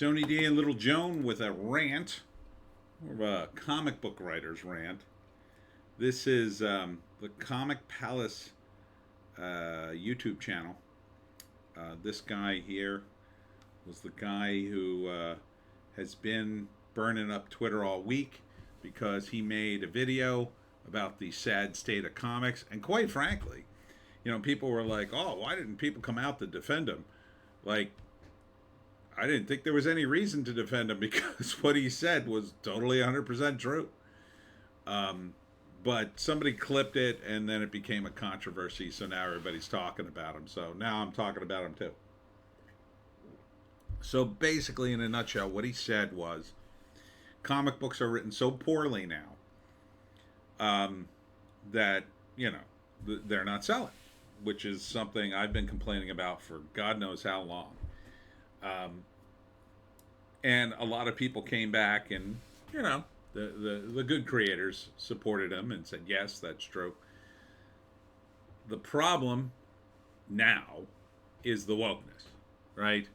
Tony D and Little Joan with a rant, more of a comic book writer's rant. This is the Comic Palace YouTube channel. This guy here was the guy who has been burning up Twitter all week because he made a video about the sad state of comics. And quite frankly, people were like, oh, why didn't people come out to defend him? Like, I didn't think there was any reason to defend him because what he said was totally 100% true. But somebody clipped it and then it became a controversy, so now everybody's talking about him. So now I'm talking about him too. So basically, in a nutshell, what he said was comic books are written so poorly now that, they're not selling, which is something I've been complaining about for God knows how long. And a lot of people came back and, the good creators supported him and said, yes, that's true. The problem now is the wokeness, right?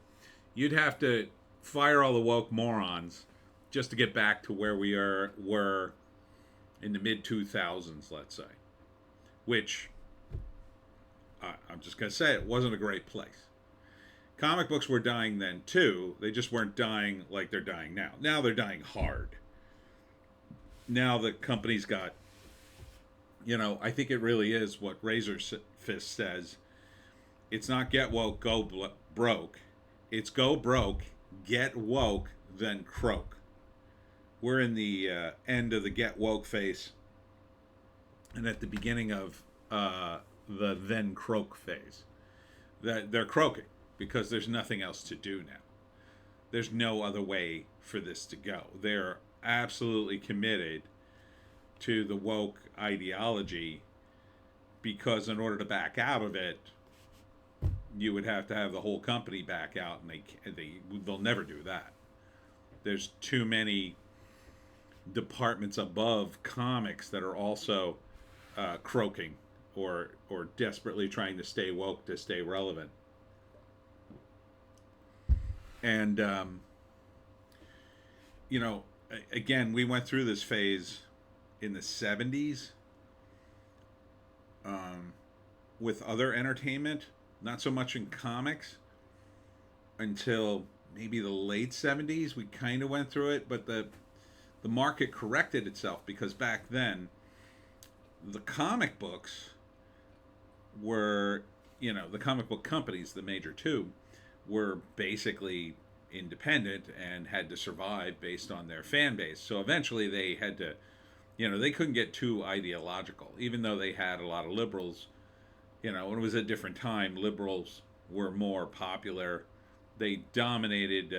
You'd have to fire all the woke morons just to get back to where we were in the mid-2000s, let's say. Which, I'm just going to say, it wasn't a great place. Comic books were dying then too. They just weren't dying like they're dying now. Now they're dying hard. Now the company's got, I think it really is what Razor Fist says. It's not get woke, go broke. It's go broke, get woke, then croak. We're in the end of the get woke phase and at the beginning of the then croak phase. That they're croaking because there's nothing else to do now. There's no other way for this to go. They're absolutely committed to the woke ideology because in order to back out of it, you would have to have the whole company back out, and they'll never do that. There's too many departments above comics that are also croaking or desperately trying to stay woke to stay relevant. And again, we went through this phase in the 70s with other entertainment, not so much in comics until maybe the late 70s. We kind of went through it, but the market corrected itself because back then the comic books were, the comic book companies, the major two, were basically independent and had to survive based on their fan base. So eventually they had to, they couldn't get too ideological, even though they had a lot of liberals. When it was a different time, liberals were more popular. They dominated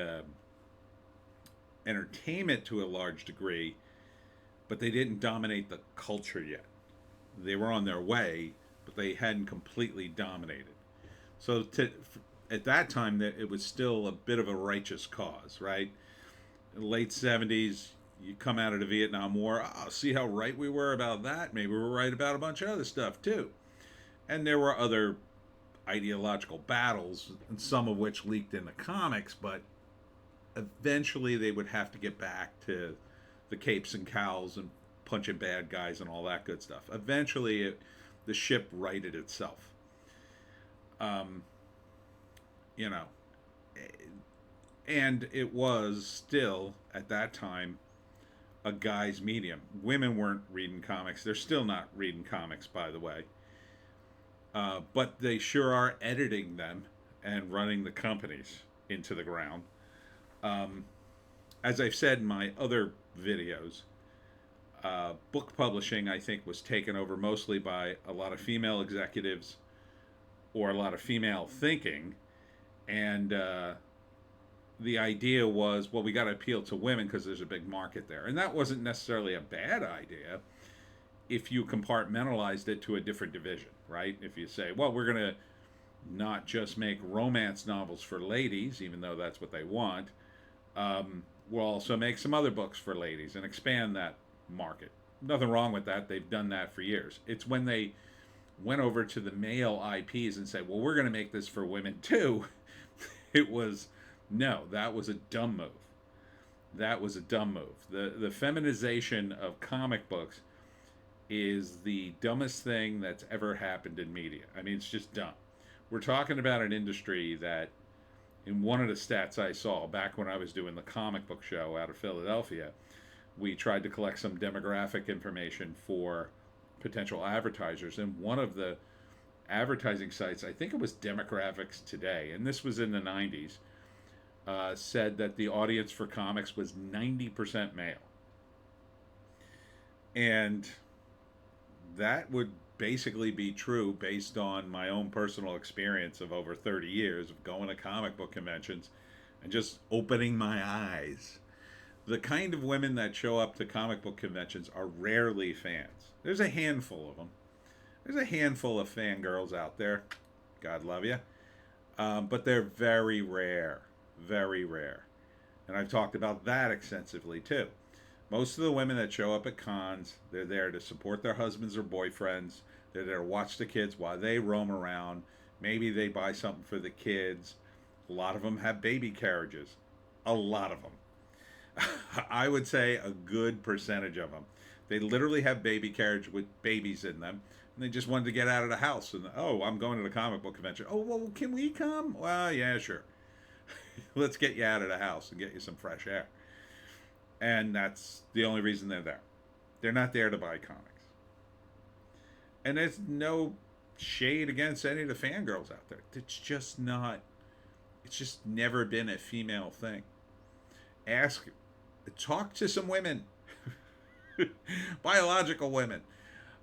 entertainment to a large degree, but they didn't dominate the culture yet. They were on their way, but they hadn't completely dominated. So at that time, it was still a bit of a righteous cause, right? In the late 70s, you come out of the Vietnam War, see how right we were about that? Maybe we were right about a bunch of other stuff, too. And there were other ideological battles, and some of which leaked in the comics, but eventually they would have to get back to the capes and cowls and punching bad guys and all that good stuff. Eventually, the ship righted itself. And it was still, at that time, a guy's medium. Women weren't reading comics. They're still not reading comics, by the way. But they sure are editing them and running the companies into the ground. As I've said in my other videos, book publishing, I think, was taken over mostly by a lot of female executives or a lot of female thinking. And the idea was, well, we got to appeal to women because there's a big market there. And that wasn't necessarily a bad idea if you compartmentalized it to a different division, right? If you say, well, we're going to not just make romance novels for ladies, even though that's what they want, we'll also make some other books for ladies and expand that market. Nothing wrong with that. They've done that for years. It's when they went over to the male IPs and said, well, we're going to make this for women too. It was No, that was a dumb move. That was a dumb move. The feminization of comic books is the dumbest thing that's ever happened in media. I mean, it's just dumb. We're talking about an industry that, in one of the stats I saw back when I was doing the comic book show out of Philadelphia, we tried to collect some demographic information for potential advertisers. And one of the advertising sites, I think it was Demographics Today, and this was in the 90s, said that the audience for comics was 90% male. And that would basically be true based on my own personal experience of over 30 years of going to comic book conventions and just opening my eyes. The kind of women that show up to comic book conventions are rarely fans. There's a handful of them. There's a handful of fangirls out there. God love you. But they're very rare. Very rare. And I've talked about that extensively too. Most of the women that show up at cons, they're there to support their husbands or boyfriends. They're there to watch the kids while they roam around. Maybe they buy something for the kids. A lot of them have baby carriages. A lot of them. I would say a good percentage of them. They literally have baby carriage with babies in them. And they just wanted to get out of the house. And, oh, I'm going to the comic book convention. Oh, well, can we come? Well, yeah, sure. Let's get you out of the house and get you some fresh air. And that's the only reason they're there. They're not there to buy comics. And there's no shade against any of the fangirls out there. It's just not, it's just never been a female thing. Talk to some women, biological women.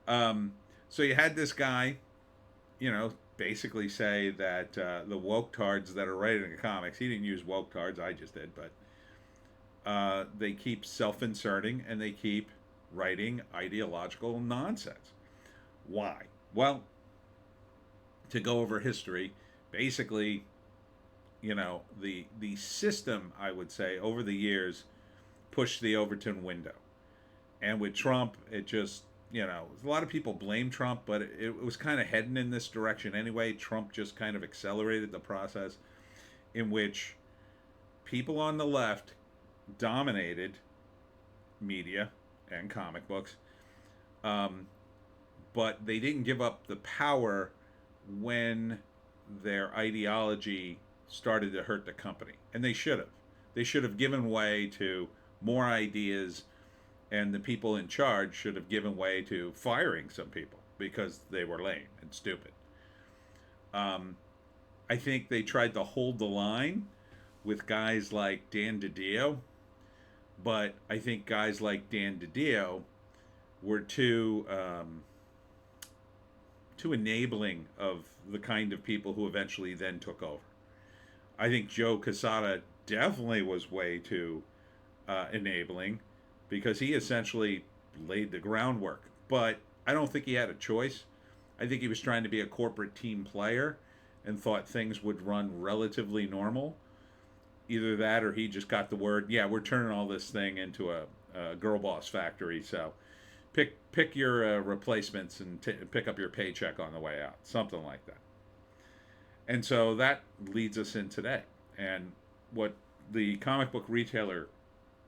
So you had this guy, basically say that the woke tards that are writing the comics, he didn't use woke tards, I just did, but they keep self-inserting and they keep writing ideological nonsense. Why? Well, to go over history, basically, the system, I would say, over the years pushed the Overton window. And with Trump, it just, a lot of people blame Trump, but it was kind of heading in this direction anyway. Trump just kind of accelerated the process in which people on the left dominated media and comic books, but they didn't give up the power when their ideology started to hurt the company. And they should have. They should have given way to more ideas, and the people in charge should have given way to firing some people because they were lame and stupid. I think they tried to hold the line with guys like Dan DiDio, but I think guys like Dan DiDio were too enabling of the kind of people who eventually then took over. I think Joe Quesada definitely was way too enabling because he essentially laid the groundwork. But I don't think he had a choice. I think he was trying to be a corporate team player and thought things would run relatively normal. Either that or he just got the word, yeah, we're turning all this thing into a girl boss factory, so pick your replacements and pick up your paycheck on the way out, something like that. And so that leads us in today. And what the comic book retailer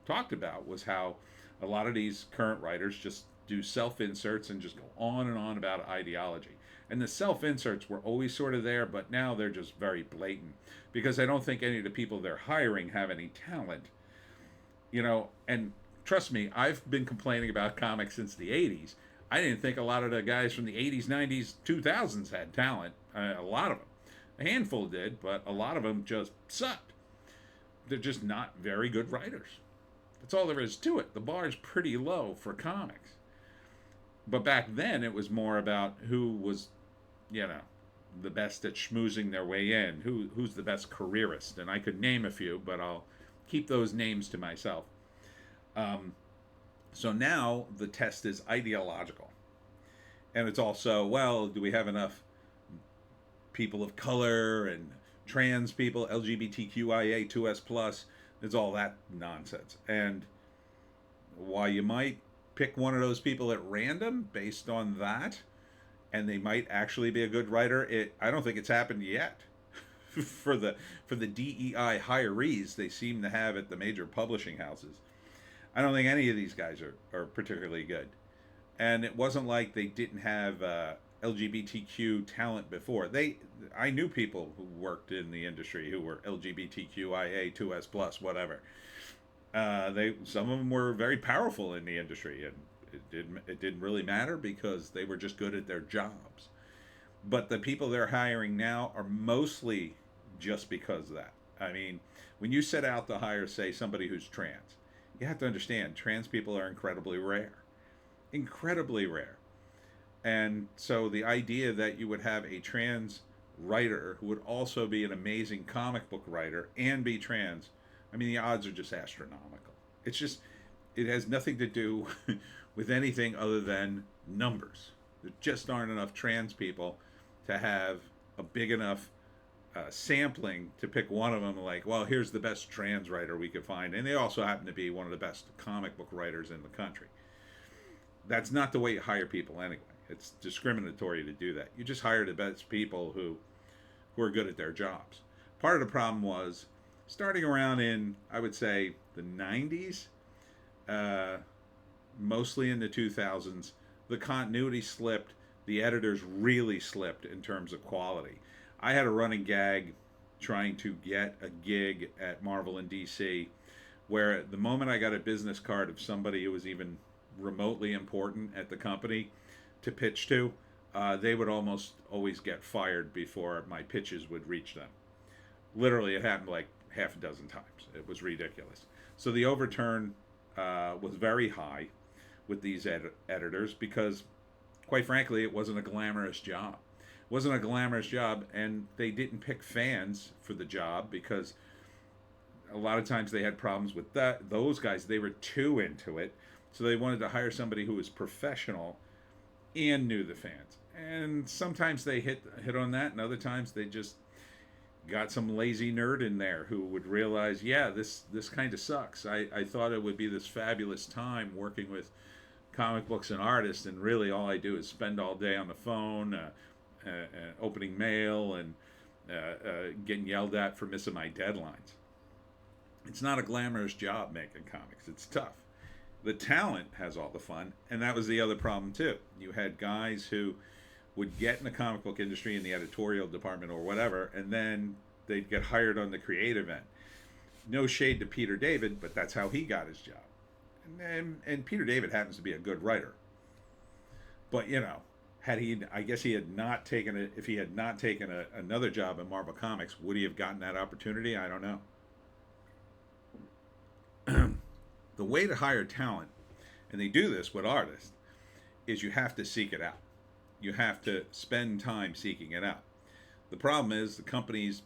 talked about was how a lot of these current writers just do self-inserts and just go on and on about ideology. And the self-inserts were always sort of there, but now they're just very blatant because I don't think any of the people they're hiring have any talent. And trust me, I've been complaining about comics since the 80s. I didn't think a lot of the guys from the 80s, 90s, 2000s had talent. A lot of them. A handful did, but a lot of them just sucked. They're just not very good writers. That's all there is to it. The bar is pretty low for comics. But back then, it was more about who was, the best at schmoozing their way in. Who's the best careerist? And I could name a few, but I'll keep those names to myself. So now the test is ideological. And it's also, well, do we have enough people of color and trans people, LGBTQIA, 2S+, it's all that nonsense. And while you might pick one of those people at random based on that, and they might actually be a good writer, I don't think it's happened yet. for the DEI hirees they seem to have at the major publishing houses. I don't think any of these guys are particularly good. And it wasn't like they didn't have LGBTQ talent before. I knew people who worked in the industry who were LGBTQIA, 2S plus, whatever. Some of them were very powerful in the industry, and it didn't really matter because they were just good at their jobs. But the people they're hiring now are mostly just because of that. I mean, when you set out to hire, say, somebody who's trans, you have to understand trans people are incredibly rare. Incredibly rare. And so the idea that you would have a trans writer who would also be an amazing comic book writer and be trans, I mean, the odds are just astronomical. It has nothing to do with anything other than numbers. There just aren't enough trans people to have a big enough sampling to pick one of them, like, well, here's the best trans writer we could find. And they also happen to be one of the best comic book writers in the country. That's not the way you hire people anyway. It's discriminatory to do that. You just hire the best people who are good at their jobs. Part of the problem was, starting around in, I would say, the 90s, mostly in the 2000s, the continuity slipped. The editors really slipped in terms of quality. I had a running gag trying to get a gig at Marvel and DC, where the moment I got a business card of somebody who was even remotely important at the company to pitch to, they would almost always get fired before my pitches would reach them. Literally, it happened like half a dozen times. It was ridiculous. So the overturn was very high with these editors because, quite frankly, it wasn't a glamorous job. It wasn't a glamorous job, and they didn't pick fans for the job because a lot of times they had problems with those guys. They were too into it, so they wanted to hire somebody who was professional and knew the fans. And sometimes they hit on that, and other times they just got some lazy nerd in there who would realize, yeah, this kind of sucks. I thought it would be this fabulous time working with comic books and artists, and really all I do is spend all day on the phone, opening mail, and getting yelled at for missing my deadlines. It's not a glamorous job making comics. It's tough. The talent has all the fun, and that was the other problem too. You had guys who would get in the comic book industry in the editorial department or whatever, and then they'd get hired on the creative end. No shade to Peter David, but that's how he got his job. And Peter David happens to be a good writer. But, you know, if he had not taken another job at Marvel Comics, would he have gotten that opportunity? I don't know. The way to hire talent, and they do this with artists, is you have to seek it out. You have to spend time seeking it out. The problem is the companies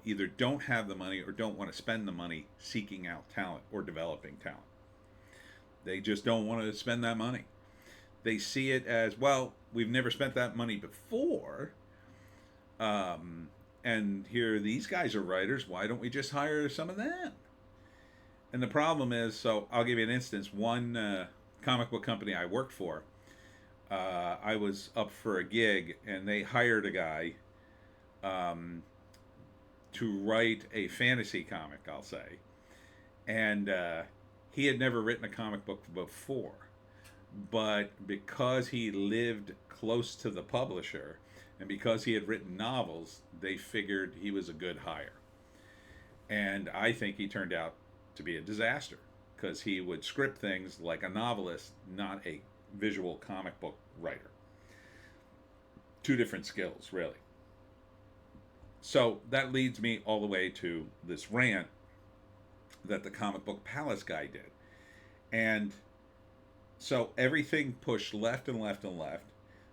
either don't have the money or don't want to spend the money seeking out talent or developing talent. They just don't want to spend that money. They see it as, well, we've never spent that money before, and here these guys are writers. Why don't we just hire some of them? And the problem is, so I'll give you an instance. One comic book company I worked for, I was up for a gig, and they hired a guy to write a fantasy comic, I'll say. And he had never written a comic book before. But because he lived close to the publisher, and because he had written novels, they figured he was a good hire. And I think he turned out to be a disaster, because he would script things like a novelist, not a visual comic book writer. Two different skills, really. So that leads me all the way to this rant that the Comic Book Palace guy did. And so everything pushed left and left and left.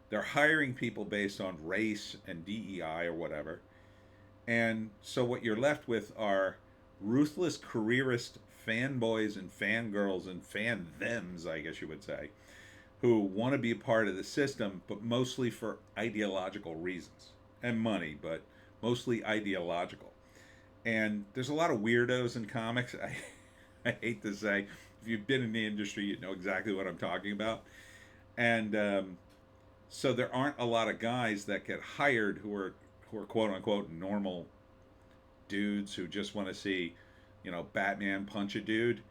They're hiring people based on race and DEI or whatever. And so what you're left with are ruthless careerist fanboys and fangirls and fan-thems, I guess you would say, who want to be a part of the system, but mostly for ideological reasons. And money, but mostly ideological. And there's a lot of weirdos in comics. I hate to say, if you've been in the industry, you know exactly what I'm talking about. And so there aren't a lot of guys that get hired who who are quote unquote normal dudes who just want to see, Batman punch a dude,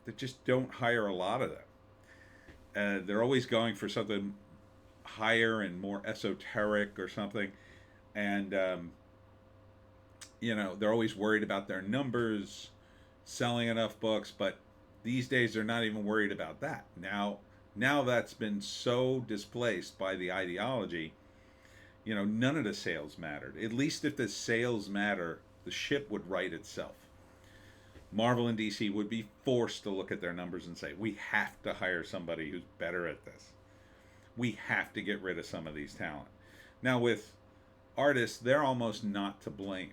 that just don't hire a lot of them. They're always going for something higher and more esoteric or something, and they're always worried about their numbers, selling enough books. But these days, they're not even worried about that. Now that's been so displaced by the ideology. None of the sales mattered. At least if the sales matter, the ship would write itself. Marvel and DC would be forced to look at their numbers and say, we have to hire somebody who's better at this. We have to get rid of some of these talent. Now, with artists, they're almost not to blame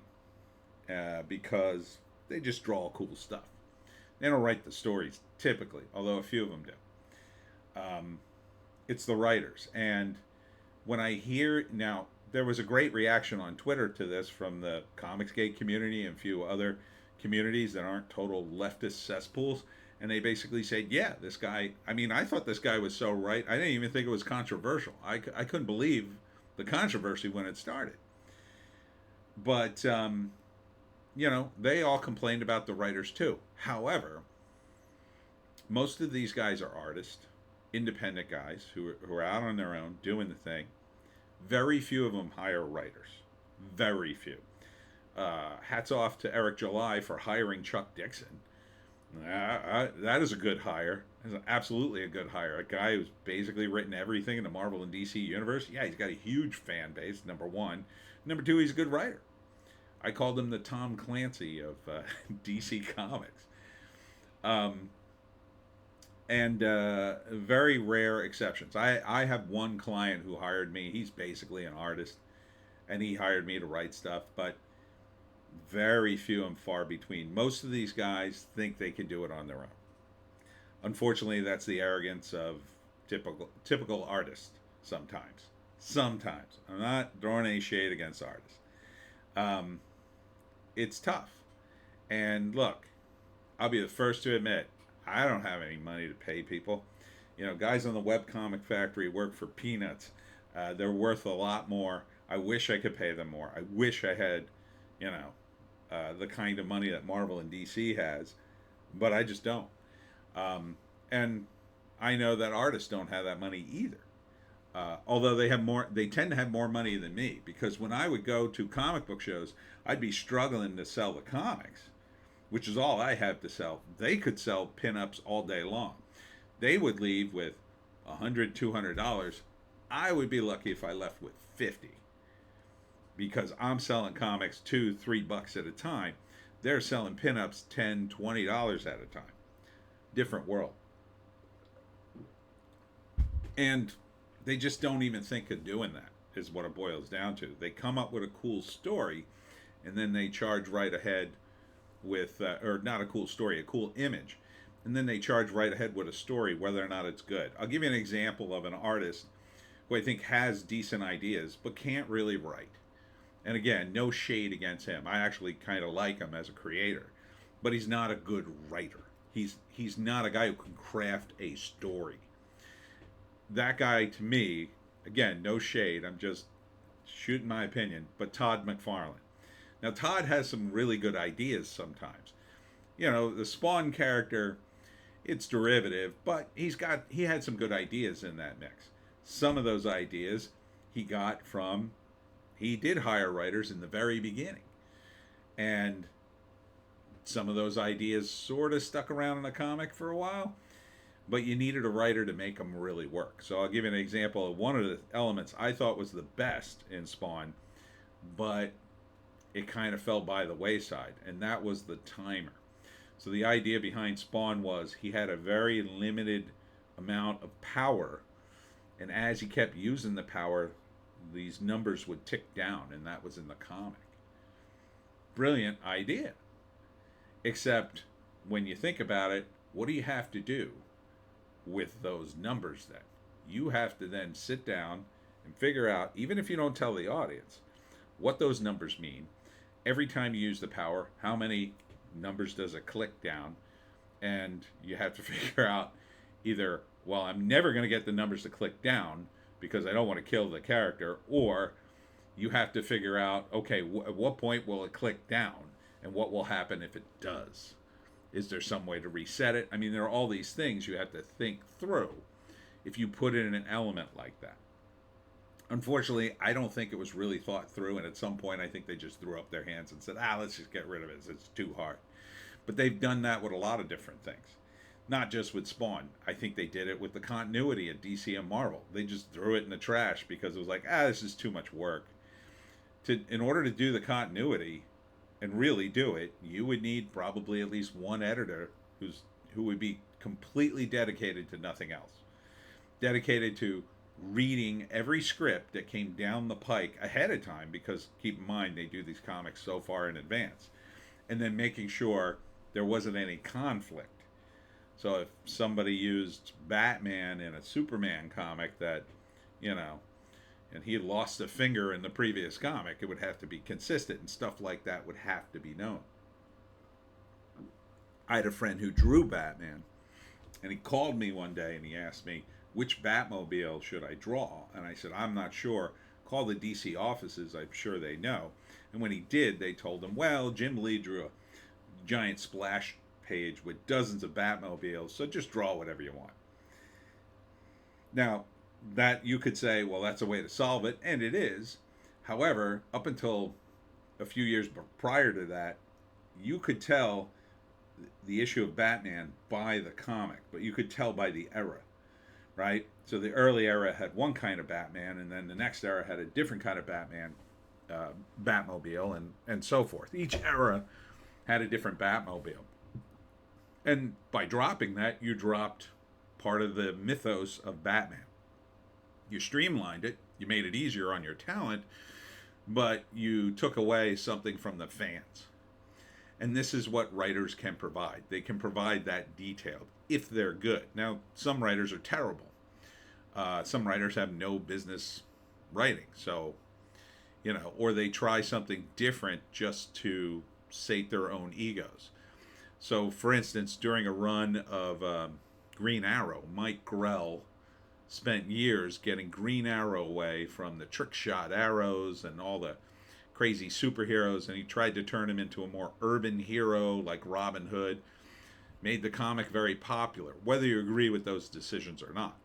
because they just draw cool stuff. They don't write the stories typically, although a few of them do. It's the writers. And when I hear now, there was a great reaction on Twitter to this from the Comicsgate community and a few other communities that aren't total leftist cesspools. And they basically said, yeah, this guy, I thought this guy was so right. I didn't even think it was controversial. I couldn't believe the controversy when it started. But, they all complained about the writers too. However, most of these guys are artists, independent guys who are out on their own doing the thing. Very few of them hire writers. Very few. Hats off to Eric July for hiring Chuck Dixon. That is a good hire. That's absolutely a good hire. A guy who's basically written everything in the Marvel and DC universe. Yeah, he's got a huge fan base, number one. Number two, he's a good writer. I called him the Tom Clancy of DC Comics. And very rare exceptions. I have one client who hired me. He's basically an artist, and he hired me to write stuff, but very few and far between. Most of these guys think they can do it on their own. Unfortunately, that's the arrogance of typical artists sometimes. Sometimes. I'm not throwing any shade against artists. It's tough. And look, I'll be the first to admit, I don't have any money to pay people. Guys on the Webcomic Factory work for peanuts. They're worth a lot more. I wish I could pay them more. I wish I had, the kind of money that Marvel and DC has, but I just don't. And I know that artists don't have that money either. Although they tend to have more money than me, because when I would go to comic book shows, I'd be struggling to sell the comics, which is all I have to sell. They could sell pinups all day long. They would leave with $100, $200. I would be lucky if I left with 50, because I'm selling comics $2-3 at a time. They're selling pinups $10, $20 at a time. Different world. And they just don't even think of doing that, is what it boils down to. They come up with a cool story, and then they charge right ahead with, or not a cool story, a cool image. And then they charge right ahead with a story, whether or not it's good. I'll give you an example of an artist who I think has decent ideas, but can't really write. And again, no shade against him. I actually kind of like him as a creator, but he's not a good writer. He's not a guy who can craft a story. That guy, to me, again, no shade, I'm just shooting my opinion, but Todd McFarlane. Now, Todd has some really good ideas sometimes. The Spawn character, it's derivative, but he had some good ideas in that mix. Some of those ideas he got from, he did hire writers in the very beginning. And some of those ideas sort of stuck around in the comic for a while, but you needed a writer to make them really work. So I'll give you an example of one of the elements I thought was the best in Spawn, but it kind of fell by the wayside, and that was the timer. So the idea behind Spawn was he had a very limited amount of power, and as he kept using the power, these numbers would tick down, and that was in the comic. Brilliant idea. Except when you think about it, what do you have to do with those numbers then? You have to then sit down and figure out, even if you don't tell the audience, what those numbers mean. Every time you use the power, how many numbers does it click down? And you have to figure out either, well, I'm never going to get the numbers to click down because I don't want to kill the character, or You have to figure out, okay, at what point will it click down, and what will happen if it does? Is there some way to reset it? I mean, there are all these things you have to think through if you put in an element like that. Unfortunately, I don't think it was really thought through, and at some point, I think they just threw up their hands and said, let's just get rid of it. It's too hard. But they've done that with a lot of different things, not just with Spawn. I think they did it with the continuity at DC and Marvel. They just threw it in the trash because it was like, this is too much work. In order to do the continuity and really do it, you would need probably at least one editor who would be completely dedicated to nothing else, dedicated to reading every script that came down the pike ahead of time, because keep in mind they do these comics so far in advance, and then making sure there wasn't any conflict. So if somebody used Batman in a Superman comic that, and he had lost a finger in the previous comic, it would have to be consistent, and stuff like that would have to be known. I had a friend who drew Batman, and he called me one day and he asked me, which Batmobile should I draw? And I said, I'm not sure. Call the DC offices, I'm sure they know. And when he did, they told him, well, Jim Lee drew a giant splash page with dozens of Batmobiles, so just draw whatever you want. Now, that you could say, well, that's a way to solve it, and it is. However, up until a few years prior to that, you could tell the issue of Batman by the comic, but you could tell by the era, right? So the early era had one kind of Batman, and then the next era had a different kind of Batman, Batmobile, and so forth. Each era had a different Batmobile. And by dropping that, you dropped part of the mythos of Batman. You streamlined it, you made it easier on your talent, but you took away something from the fans. And this is what writers can provide. They can provide that detail if they're good. Now, some writers are terrible. Some writers have no business writing. So, or they try something different just to sate their own egos. So, for instance, during a run of Green Arrow, Mike Grell spent years getting Green Arrow away from the trick shot arrows and all the crazy superheroes, and he tried to turn him into a more urban hero like Robin Hood. Made the comic very popular, whether you agree with those decisions or not.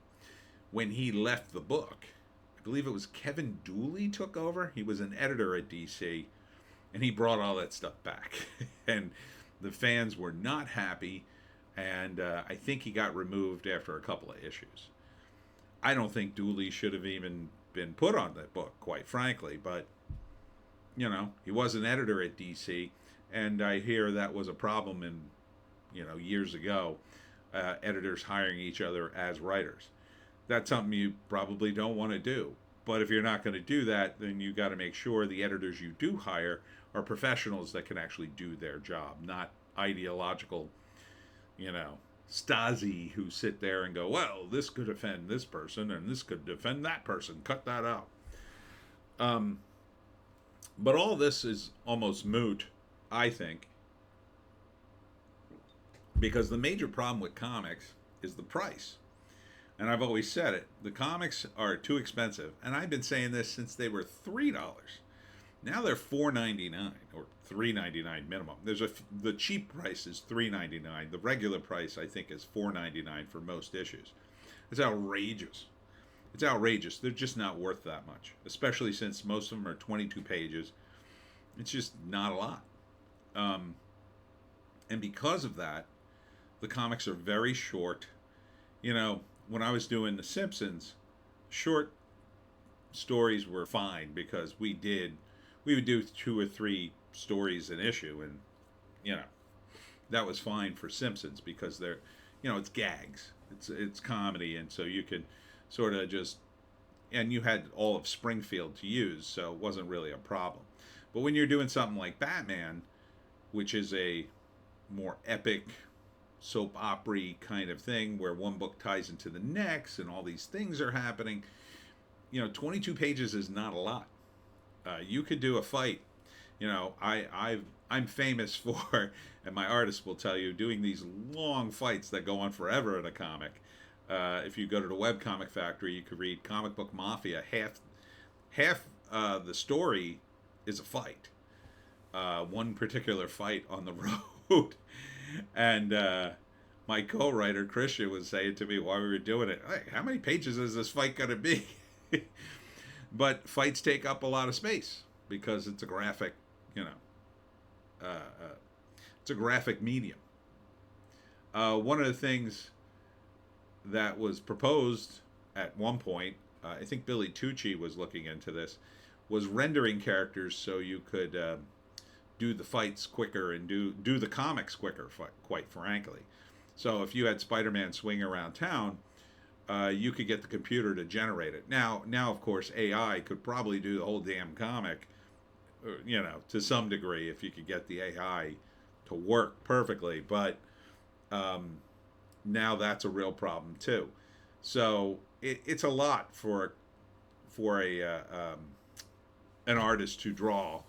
When he left the book, I believe it was Kevin Dooley took over. He was an editor at DC, and he brought all that stuff back. And the fans were not happy, and I think he got removed after a couple of issues. I don't think Dooley should have even been put on that book, quite frankly, but he was an editor at DC, and I hear that was a problem in, years ago, editors hiring each other as writers. That's something you probably don't want to do. But if you're not going to do that, then you got to make sure the editors you do hire are professionals that can actually do their job, not ideological, Stasi who sit there and go, well, this could offend this person and this could offend that person. Cut that out. But all this is almost moot, I think, because the major problem with comics is the price. And I've always said it. The comics are too expensive. And I've been saying this since they were $3. Now they're $4.99 or $3.99 minimum. The cheap price is $3.99. The regular price, I think, is $4.99 for most issues. It's outrageous. It's outrageous. They're just not worth that much, especially since most of them are 22 pages. It's just not a lot. And because of that, the comics are very short. When I was doing The Simpsons, short stories were fine because we would do 2 or 3 stories an issue, and that was fine for Simpsons because they're it's gags, it's comedy, and so you could sort of just, and you had all of Springfield to use, so it wasn't really a problem. But when you're doing something like Batman, which is a more epic soap opera kind of thing where one book ties into the next and all these things are happening, 22 pages is not a lot. You could do a fight. I'm famous for, and my artists will tell you, doing these long fights that go on forever in a comic. If you go to the Webcomic Factory, you could read Comic Book Mafia. Half the story is a fight. One particular fight on the road, and my co-writer Christian was saying to me while we were doing it, "Hey, how many pages is this fight going to be?" But fights take up a lot of space because it's a graphic, you know, it's a graphic medium. One of the things that was proposed at one point, I think Billy Tucci was looking into this, was rendering characters so you could do the fights quicker and do the comics quicker, quite frankly. So if you had Spider-Man swing around town, you could get the computer to generate it. Now, of course, AI could probably do the whole damn comic, you know, to some degree, if you could get the AI to work perfectly. But now that's a real problem too. So it's a lot for an artist to draw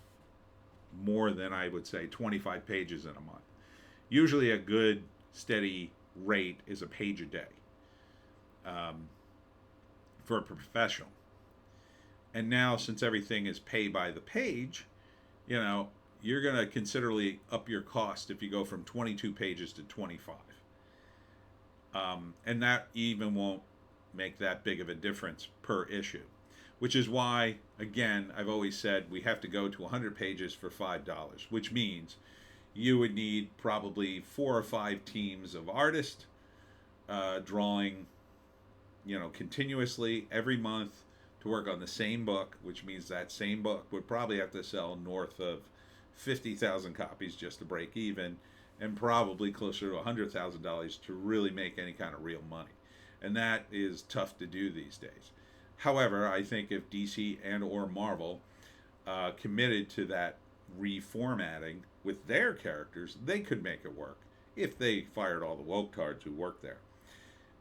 more than, I would say, 25 pages in a month. Usually, a good steady rate is a page a day for a professional. And now, since everything is pay by the page, you know, you're going to considerably up your cost if you go from 22 pages to 25. And that even won't make that big of a difference per issue, which is why, again, I've always said we have to go to 100 pages for $5, which means you would need probably 4 or 5 teams of artists drawing, you know, continuously every month to work on the same book, which means that same book would probably have to sell north of 50,000 copies just to break even, and probably closer to $100,000 to really make any kind of real money. And that is tough to do these days. However, I think if DC and or Marvel committed to that reformatting with their characters, they could make it work if they fired all the woke cards who work there.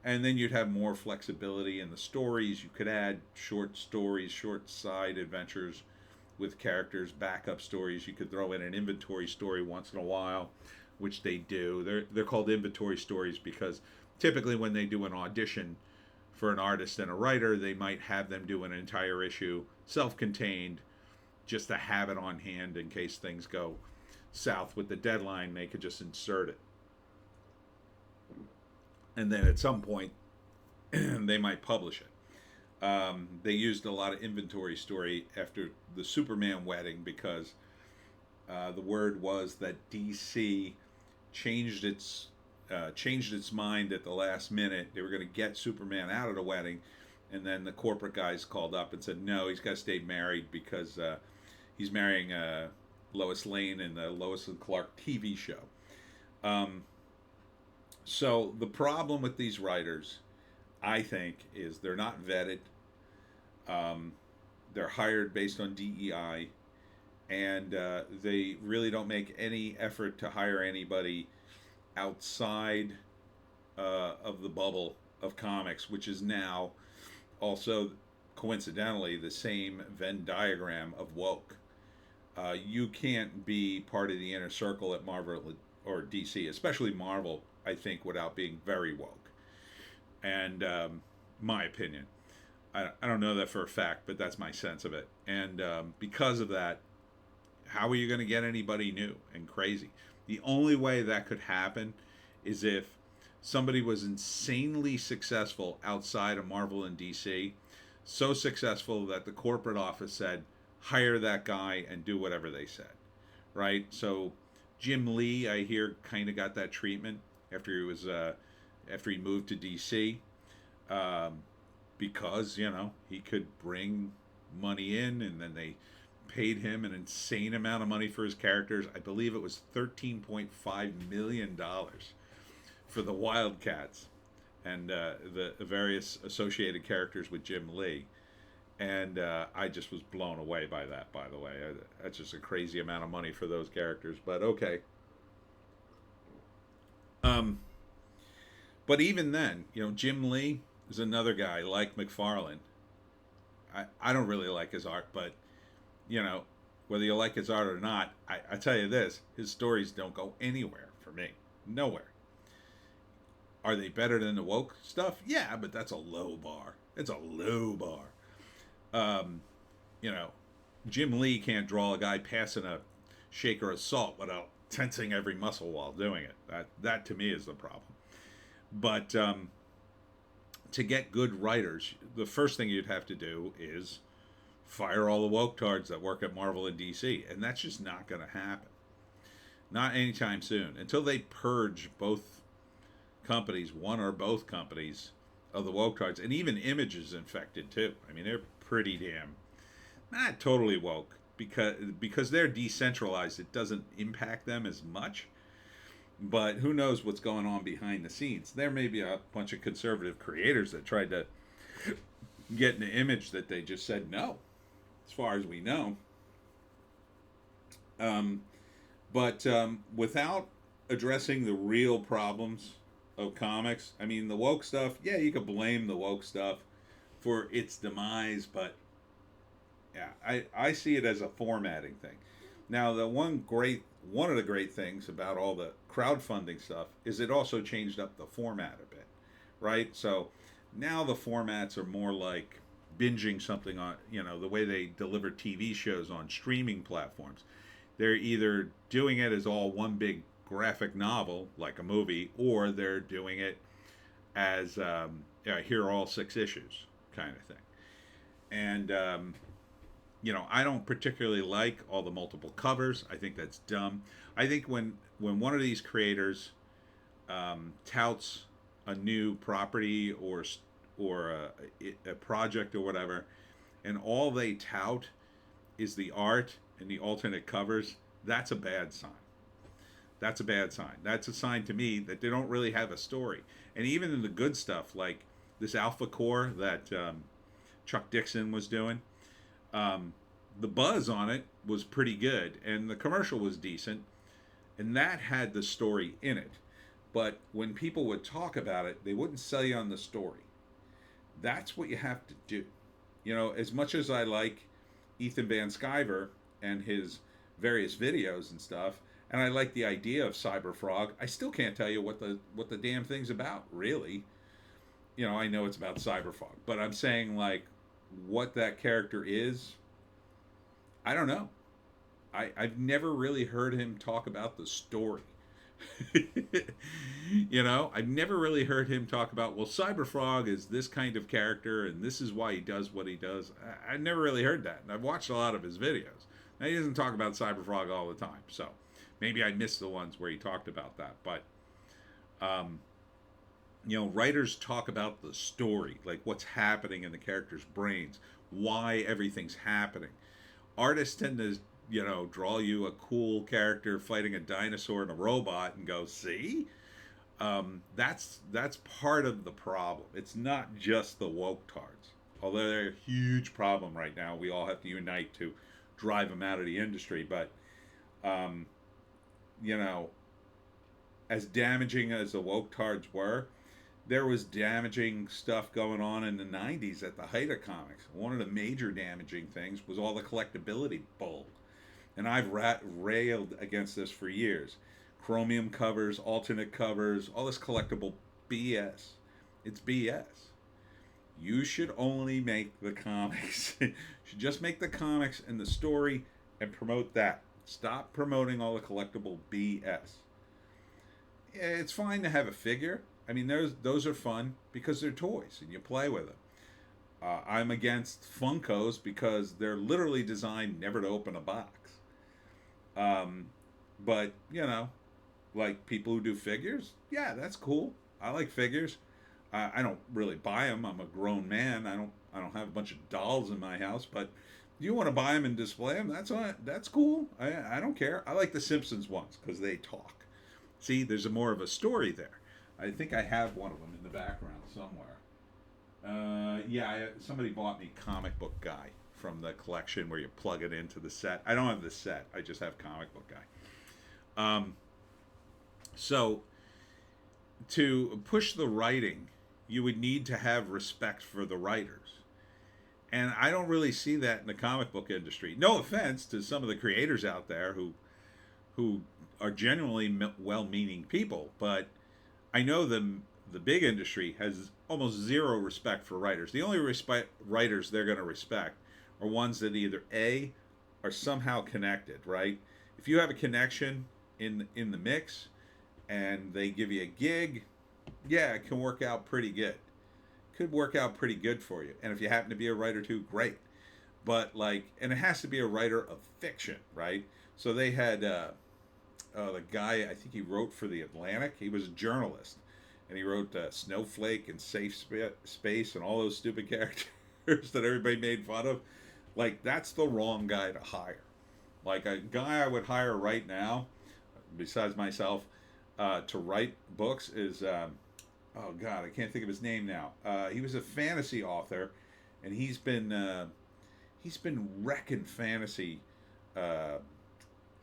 And then you'd have more flexibility in the stories. You could add short stories, short side adventures with characters, backup stories. You could throw in an inventory story once in a while, which they do. They're called inventory stories because typically when they do an audition for an artist and a writer, they might have them do an entire issue, self-contained, just to have it on hand in case things go south with the deadline. They could just insert it. And then at some point, they might publish it. They used a lot of inventory story after the Superman wedding because the word was that DC changed its mind at the last minute. They were going to get Superman out of the wedding, and then the corporate guys called up and said, no, he's got to stay married because he's marrying Lois Lane in the Lois and Clark TV show. So the problem with these writers, I think, is they're not vetted. They're hired based on DEI, and they really don't make any effort to hire anybody outside of the bubble of comics, which is now also coincidentally the same Venn diagram of woke. You can't be part of the inner circle at Marvel or DC, especially Marvel, I think, without being very woke. And my opinion, I don't know that for a fact, but that's my sense of it. And because of that, how are you going to get anybody new and crazy? The only way that could happen is if somebody was insanely successful outside of Marvel and DC, so successful that the corporate office said, hire that guy and do whatever they said, right? So Jim Lee, I hear, kind of got that treatment after he moved to DC, because, you know, he could bring money in, and then they paid him an insane amount of money for his characters. I believe it was $13.5 million for the Wildcats and the various associated characters with Jim Lee. And I just was blown away by that, by the way. That's just a crazy amount of money for those characters, but okay. But even then, you know, Jim Lee is another guy like McFarlane. I don't really like his art, but, you know, whether you like his art or not, I tell you this, his stories don't go anywhere for me. Nowhere. Are they better than the woke stuff? Yeah, but that's a low bar. It's a low bar. You know, Jim Lee can't draw a guy passing a shaker of salt without tensing every muscle while doing it. That to me is the problem. But to get good writers, the first thing you'd have to do is fire all the woke tards that work at Marvel and DC, and that's just not going to happen. Not anytime soon. Until they purge both companies, one or both companies, of the woke tards, and even Image is infected too. I mean, they're pretty damn not totally woke because they're decentralized. It doesn't impact them as much. But who knows what's going on behind the scenes? There may be a bunch of conservative creators that tried to get an Image that they just said no, as far as we know. But without addressing the real problems of comics, I mean, the woke stuff, yeah, you could blame the woke stuff for its demise, but yeah, I see it as a formatting thing. Now, one of the great things about all the crowdfunding stuff is it also changed up the format a bit, right? So now the formats are more like binging something on, the way they deliver TV shows on streaming platforms. They're either doing it as all one big graphic novel, like a movie, or they're doing it as here are all 6 issues kind of thing. And I don't particularly like all the multiple covers. I think that's dumb. I think when one of these creators touts a new property or a project or whatever, and all they tout is the art and the alternate covers, that's a bad sign. That's a bad sign. That's a sign to me that they don't really have a story. And even in the good stuff, like this Alpha Core that Chuck Dixon was doing, the buzz on it was pretty good, and the commercial was decent, and that had the story in it. But when people would talk about it, they wouldn't sell you on the story. That's what you have to do. As much as I like Ethan Van Sciver and his various videos and stuff, and I like the idea of Cyberfrog, I still can't tell you what the damn thing's about, really. I know it's about Cyberfrog, but I'm saying, like, what that character is, I don't know. I've never really heard him talk about the story. I've never really heard him talk about, well, Cyberfrog is this kind of character and this is why he does what he does. I've never really heard that. And I've watched a lot of his videos. Now, he doesn't talk about Cyberfrog all the time. So maybe I missed the ones where he talked about that. But, writers talk about the story, like what's happening in the characters' brains, why everything's happening. Artists tend to draw you a cool character fighting a dinosaur and a robot and go, see? That's part of the problem. It's not just the woke tards. Although they're a huge problem right now. We all have to unite to drive them out of the industry. But, as damaging as the woke tards were, there was damaging stuff going on in the 90s at the height of comics. One of the major damaging things was all the collectability bull. And I've railed against this for years. Chromium covers, alternate covers, all this collectible BS. It's BS. You should only make the comics. You should just make the comics and the story and promote that. Stop promoting all the collectible BS. Yeah, it's fine to have a figure. I mean, those are fun because they're toys and you play with them. I'm against Funkos because they're literally designed never to open a box. But, like people who do figures, yeah, that's cool. I like figures. I don't really buy them. I'm a grown man. I don't have a bunch of dolls in my house, but you want to buy them and display them, that's cool. I don't care. I like the Simpsons ones because they talk. See, there's more of a story there. I think I have one of them in the background somewhere. Somebody bought me Comic Book Guy from the collection where you plug it into the set. I don't have the set. I just have Comic Book Guy. So to push the writing, you would need to have respect for the writers. And I don't really see that in the comic book industry. No offense to some of the creators out there who are genuinely well-meaning people, but I know the big industry has almost zero respect for writers. The only writers they're going to respect are ones that either A, are somehow connected, right? If you have a connection in the mix and they give you a gig, yeah, it can work out pretty good. Could work out pretty good for you. And if you happen to be a writer too, great. But like, and it has to be a writer of fiction, right? So they had the guy, I think he wrote for the Atlantic. He was a journalist, and he wrote Snowflake and Space and all those stupid characters that everybody made fun of. Like, that's the wrong guy to hire. Like, a guy I would hire right now, besides myself, to write books is, oh God, I can't think of his name now. He was a fantasy author, and he's been wrecking fantasy uh,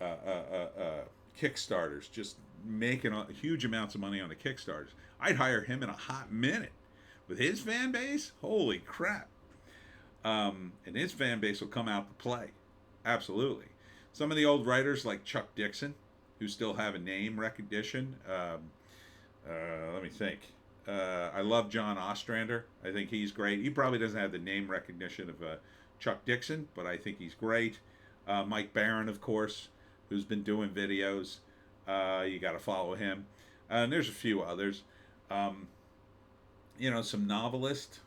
uh, uh, uh, Kickstarters, just making huge amounts of money on the Kickstarters. I'd hire him in a hot minute. With his fan base, holy crap. And his fan base will come out to play. Absolutely. Some of the old writers like Chuck Dixon, who still have a name recognition. Let me think. I love John Ostrander. I think he's great. He probably doesn't have the name recognition of Chuck Dixon, but I think he's great. Mike Barron, of course, who's been doing videos. You got to follow him. And there's a few others. Some novelists.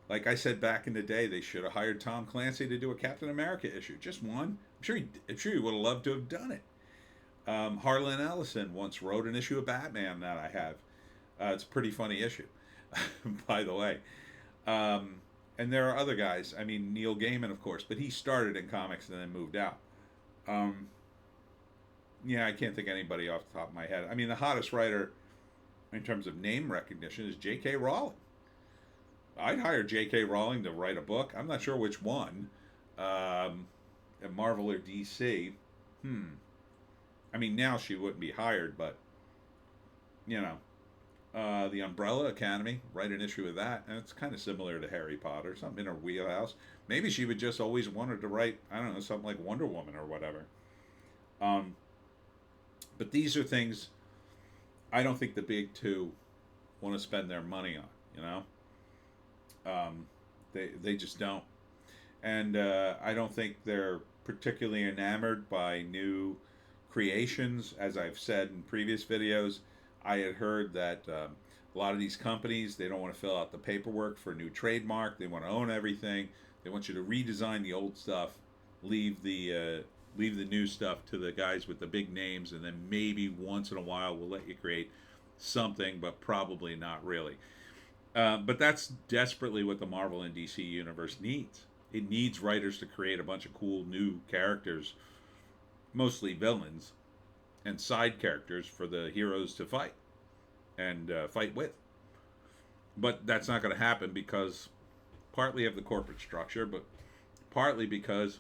Like I said back in the day, they should have hired Tom Clancy to do a Captain America issue. Just one. I'm sure he would have loved to have done it. Harlan Ellison once wrote an issue of Batman that I have. It's a pretty funny issue, by the way. And there are other guys. I mean, Neil Gaiman, of course, but he started in comics and then moved out. I can't think of anybody off the top of my head. I mean, the hottest writer in terms of name recognition is J.K. Rowling. I'd hire J.K. Rowling to write a book. I'm not sure which one, at Marvel or DC. I mean, now she wouldn't be hired, but the Umbrella Academy, write an issue of that, and it's kind of similar to Harry Potter, something in her wheelhouse. Maybe she would just always wanted to write, I don't know, something like Wonder Woman or whatever. But these are things I don't think the big two want to spend their money on. They just don't, and I don't think they're particularly enamored by new creations. As I've said in previous videos, I had heard that a lot of these companies, they don't want to fill out the paperwork for a new trademark. They want to own everything. They want you to redesign the old stuff, leave the new stuff to the guys with the big names, and then maybe once in a while we'll let you create something, but probably not really. But that's desperately what the Marvel and DC universe needs. It needs writers to create a bunch of cool new characters, mostly villains, and side characters for the heroes to fight and fight with. But that's not going to happen because partly of the corporate structure, but partly because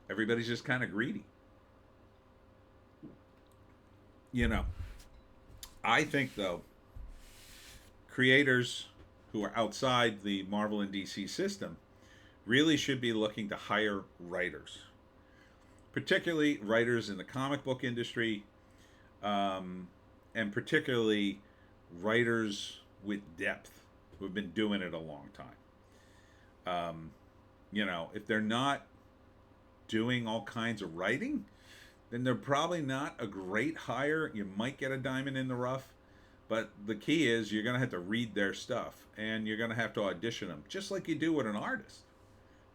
everybody's just kind of greedy. I think, though, creators who are outside the Marvel and DC system really should be looking to hire writers, particularly writers in the comic book industry, and particularly writers with depth who have been doing it a long time. If they're not doing all kinds of writing, then they're probably not a great hire. You might get a diamond in the rough, but the key is you're going to have to read their stuff, and you're going to have to audition them, just like you do with an artist.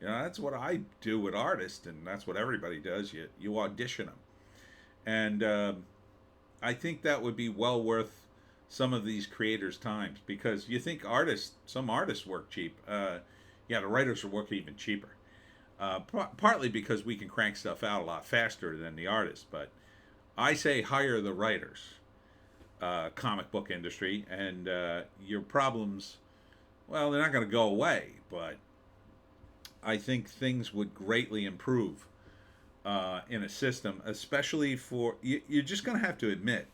That's what I do with artists, and that's what everybody does. You audition them. And I think that would be well worth some of these creators' times, because you think some artists work cheap. The writers will work even cheaper. Partly because we can crank stuff out a lot faster than the artists, but I say hire the writers, comic book industry, and your problems, well, they're not going to go away, but I think things would greatly improve in a system, especially for, you're just going to have to admit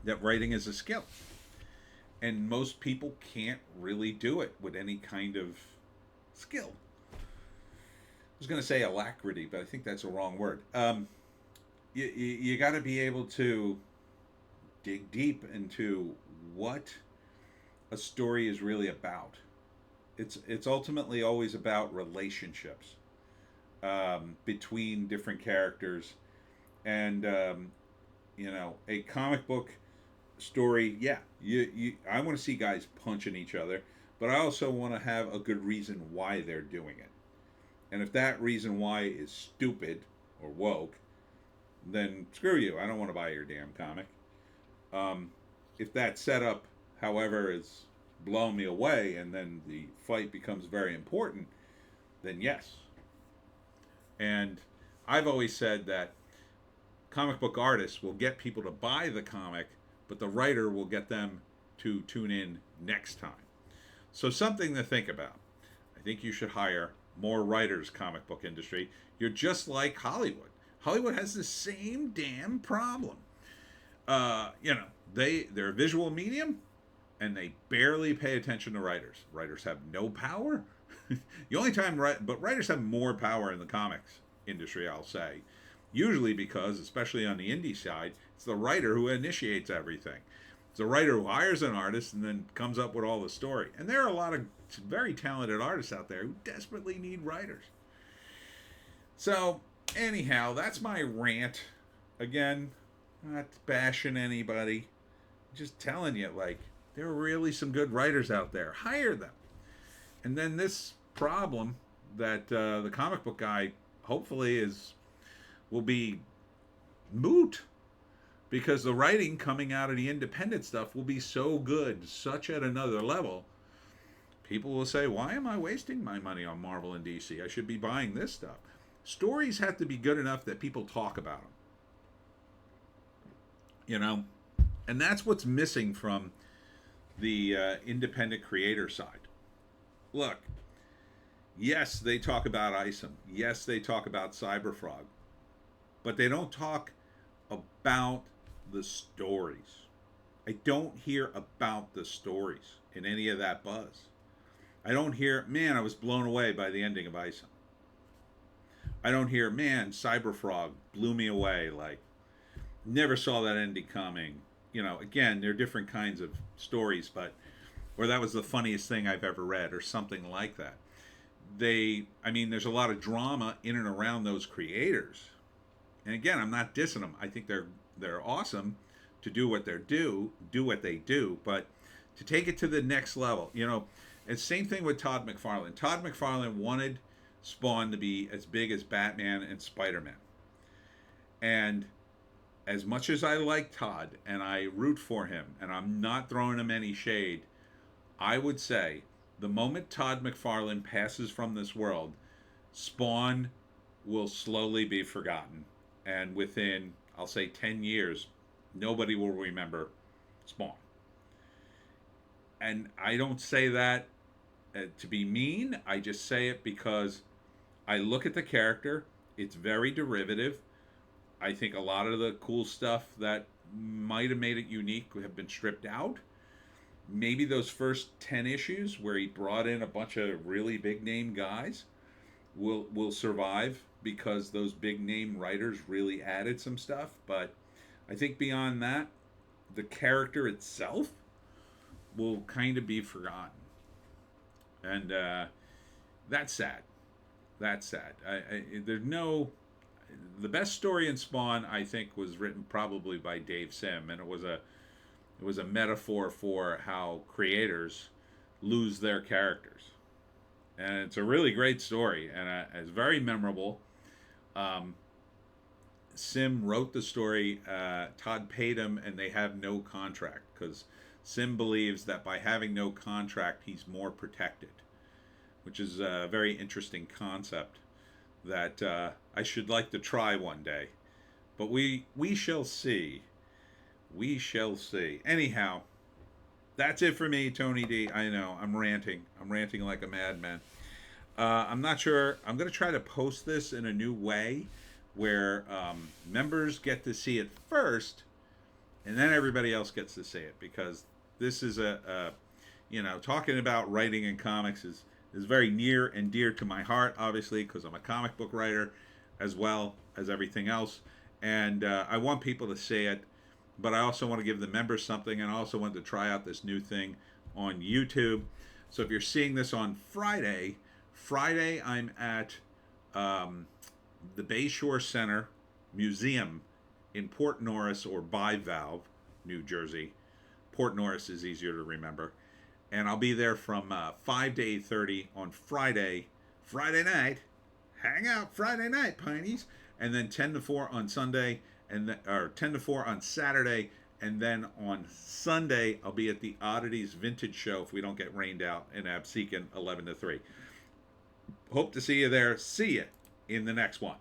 that writing is a skill. And most people can't really do it with any kind of skill. I was going to say alacrity, but I think that's a wrong word. You got to be able to dig deep into what a story is really about. It's ultimately always about relationships. between different characters, and a comic book story. Yeah, I want to see guys punching each other, but I also want to have a good reason why they're doing it. And if that reason why is stupid or woke, then screw you. I don't want to buy your damn comic. Um, if that setup, however, is blowing me away, and then the fight becomes very important, then yes. And I've always said that comic book artists will get people to buy the comic, but the writer will get them to tune in next time. So, something to think about. I think you should hire more writers, comic book industry. You're just like Hollywood. Hollywood has the same damn problem. They're a visual medium, and they barely pay attention to writers. Writers have no power. The only time, but writers have more power in the comics industry, I'll say. Usually because, especially on the indie side, it's the writer who initiates everything. It's a writer who hires an artist and then comes up with all the story. And there are a lot of very talented artists out there who desperately need writers. So, anyhow, that's my rant. Again, not bashing anybody. Just telling you, like, there are really some good writers out there. Hire them. And then this problem that the comic book guy hopefully will be moot, because the writing coming out of the independent stuff will be so good, such at another level. People will say, why am I wasting my money on Marvel and DC? I should be buying this stuff. Stories have to be good enough that people talk about them. And that's what's missing from the independent creator side. Look, yes, they talk about Isom. Yes, they talk about Cyberfrog. But they don't talk about the stories. I don't hear about the stories in any of that buzz. I don't hear, man, I was blown away by the ending of Isom. I don't hear, man, Cyberfrog blew me away. Like, never saw that ending coming. Again, they're different kinds of stories, or that was the funniest thing I've ever read, or something like that. There's a lot of drama in and around those creators. And again, I'm not dissing them. I think they're awesome to do what they do, but to take it to the next level, it's same thing with Todd McFarlane. Todd McFarlane wanted Spawn to be as big as Batman and Spider-Man. And as much as I like Todd and I root for him, and I'm not throwing him any shade, I would say the moment Todd McFarlane passes from this world, Spawn will slowly be forgotten. And within, I'll say, 10 years, nobody will remember Spawn. And I don't say that to be mean. I just say it because I look at the character. It's very derivative. I think a lot of the cool stuff that might have made it unique have been stripped out. Maybe those first 10 issues where he brought in a bunch of really big name guys will survive, because those big name writers really added some stuff. But I think beyond that, the character itself will kind of be forgotten. And that's sad. That's sad. The best story in Spawn, I think, was written probably by Dave Sim, and it was a metaphor for how creators lose their characters. And it's a really great story, and it's very memorable. Sim wrote the story. Todd paid him, and they have no contract, because Sim believes that by having no contract, he's more protected, which is a very interesting concept that I should like to try one day. But we shall see. We shall see. Anyhow, that's it for me, Tony D. I know, I'm ranting. I'm ranting like a madman. I'm not sure. I'm going to try to post this in a new way where members get to see it first, and then everybody else gets to see it, because this is talking about writing in comics is very near and dear to my heart, obviously, because I'm a comic book writer as well as everything else. And I want people to see it, but I also want to give the members something, and I also want to try out this new thing on YouTube. So if you're seeing this on Friday I'm at the Bayshore Center Museum in Port Norris or Bivalve, New Jersey. Port Norris is easier to remember. And I'll be there from 5 to 8:30 on Friday night. Hang out Friday night, Pineys. And then 10 to 4 on Sunday, or 10 to 4 on Saturday. And then on Sunday, I'll be at the Oddities Vintage Show if we don't get rained out in Absecon, 11 to 3. Hope to see you there. See you in the next one.